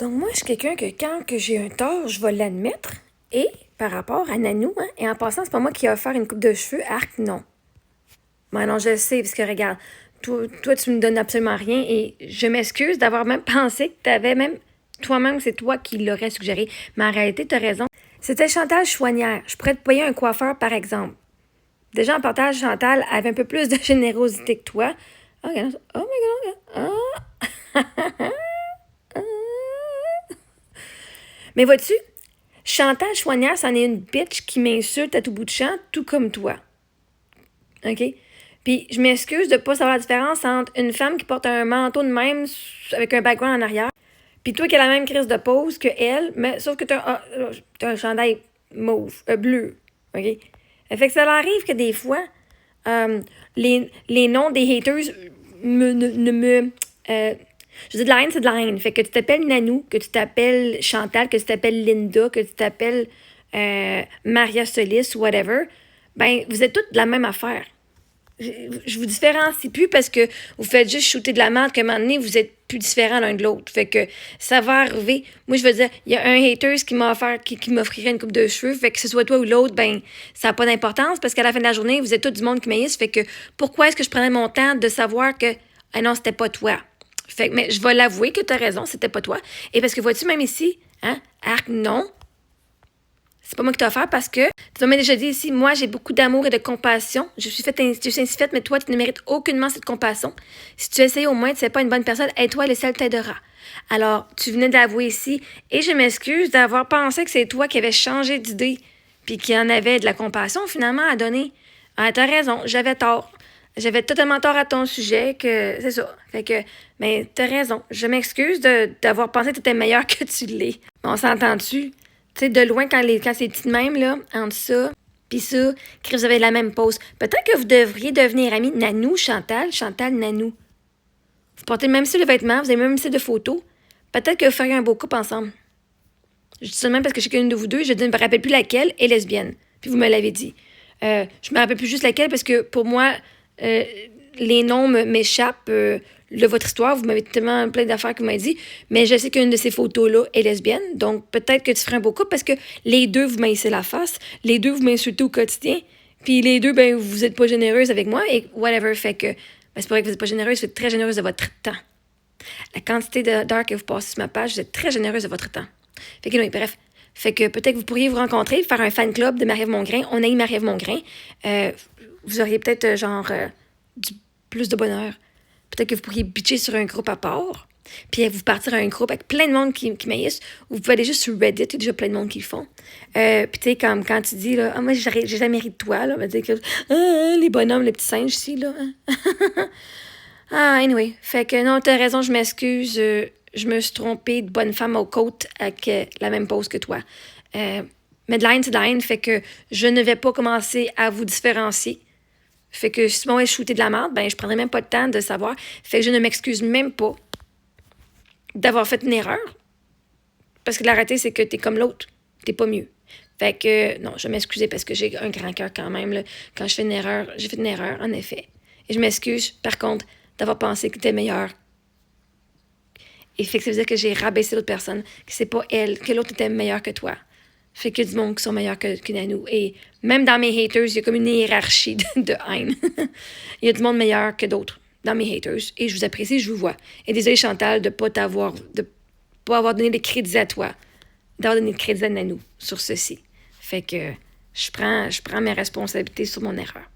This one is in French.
Donc, moi, je suis quelqu'un que quand que j'ai un tort, je vais l'admettre. Et par rapport à Nanou, hein, et en passant, c'est pas moi qui ai offert une coupe de cheveux, arc, non. Ben non, je le sais, parce que regarde, toi, tu me donnes absolument rien et je m'excuse d'avoir même pensé que t'avais même, toi-même, c'est toi qui l'aurais suggéré. Mais en réalité, t'as raison. C'était Chantal Chouanière. Je pourrais te payer un coiffeur, par exemple. Déjà, en partage, Chantal avait un peu plus de générosité que toi. Oh, regarde ça. Oh my God. Ah. Mais vois-tu, Chantal Chouanière, c'en est une bitch qui m'insulte à tout bout de champ, tout comme toi. OK? Puis je m'excuse de ne pas savoir la différence entre une femme qui porte un manteau de même avec un background en arrière, puis toi qui as la même crise de pose que elle, mais sauf que tu as, un chandail mauve, bleu. OK? Fait que ça arrive que des fois, les noms des haters ne me. Je dis de la haine, c'est de la haine. Fait que tu t'appelles Nanou, que tu t'appelles Chantal, que tu t'appelles Linda, que tu t'appelles Maria Solis, whatever, ben, vous êtes toutes de la même affaire. Je vous différencie plus parce que vous faites juste shooter de la merde qu'à un moment donné, vous êtes plus différents l'un de l'autre. Fait que ça va arriver. Moi, je veux dire, il y a un haters qui m'a offert, qui m'offrirait une coupe de cheveux. Fait que ce soit toi ou l'autre, ben, ça n'a pas d'importance parce qu'à la fin de la journée, vous êtes tout du monde qui m'haïsse. Fait que pourquoi est-ce que je prenais mon temps de savoir que, ah non, c'était pas toi? Fait que, mais je vais l'avouer que tu as raison, c'était pas toi. Et parce que vois-tu, même ici, hein, arc, non. C'est pas moi qui t'ai offert parce que tu m'as déjà dit ici, moi, j'ai beaucoup d'amour et de compassion. Je suis ainsi faite, mais toi, tu ne mérites aucunement cette compassion. Si tu essayes au moins, tu n'es pas une bonne personne, aide-toi, le ciel t'aidera. Alors, tu venais d'avouer ici, et je m'excuse d'avoir pensé que c'est toi qui avais changé d'idée, puis qui en avait de la compassion, finalement, à donner. Ah, t'as raison, j'avais tort. J'avais totalement tort à ton sujet, que c'est ça. Fait que, mais t'as raison. Je m'excuse d'avoir pensé que t'étais meilleur que tu l'es. On s'entend-tu? Tu sais, de loin, quand c'est petit de même, là, entre ça, puis ça, que vous avez la même pause. Peut-être que vous devriez devenir amis. Nanou, Chantal, Chantal, Nanou. Vous portez le même style de vêtements, vous avez le même style de photos. Peut-être que vous feriez un beau couple ensemble. Je dis ça de même parce que chacune de vous deux, je ne me rappelle plus laquelle est lesbienne. Puis vous me l'avez dit. Je me rappelle plus juste laquelle parce que pour moi, les noms m'échappent. Votre histoire, vous m'avez tellement plein d'affaires que vous m'avez dit, mais je sais qu'une de ces photos-là est lesbienne, donc peut-être que tu ferais un beau couple parce que les deux, vous m'haïssez la face, les deux, vous m'insultez au quotidien, puis les deux, ben, vous êtes pas généreuse avec moi, et whatever, fait que, ben, c'est pas vrai que vous êtes pas généreuse, vous êtes très généreuse de votre temps. La quantité d'heures que vous passez sur ma page, vous êtes très généreuse de votre temps. Fait que, oui, bref. Fait que peut-être que vous pourriez vous rencontrer, faire un fan club de Marie-Ève Mongrain. On a eu Marie-Ève Mongrain. Vous auriez peut-être, du plus de bonheur. Peut-être que vous pourriez bitcher sur un groupe à part, puis vous partir à un groupe avec plein de monde qui m'haïssent, ou vous pouvez aller juste sur Reddit, il y a déjà plein de monde qui le font. Puis tu sais, comme quand tu dis, là, ah, moi, j'ai jamais ri de toi, là, on va dire que, les bonhommes, les petits singes ici, là. Ah, anyway, fait que non, t'as raison, je m'excuse, je me suis trompée de bonne femme aux côtes avec la même pose que toi. Mais de la haine, c'est de la haine, fait que je ne vais pas commencer à vous différencier. Fait que si mon est shooté de la merde, ben je prendrai même pas le temps de savoir. Fait que je ne m'excuse même pas d'avoir fait une erreur. Parce que la réalité, c'est que t'es comme l'autre. T'es pas mieux. Fait que non, je m'excusais parce que j'ai un grand cœur quand même. Là. Quand je fais une erreur, j'ai fait une erreur, en effet. Et je m'excuse, par contre, d'avoir pensé que t'étais meilleur. Et fait que ça veut dire que j'ai rabaissé l'autre personne, que c'est pas elle, que l'autre était meilleur que toi. Fait que du monde qui sont meilleurs que Nanou. Et même dans mes haters, il y a comme une hiérarchie de haine. Il y a du monde meilleur que d'autres dans mes haters. Et je vous apprécie, je vous vois. Et désolé, Chantal, de pas avoir donné des crédits à toi, d'avoir donné des crédits à Nanou sur ceci. Fait que je prends mes responsabilités sur mon erreur.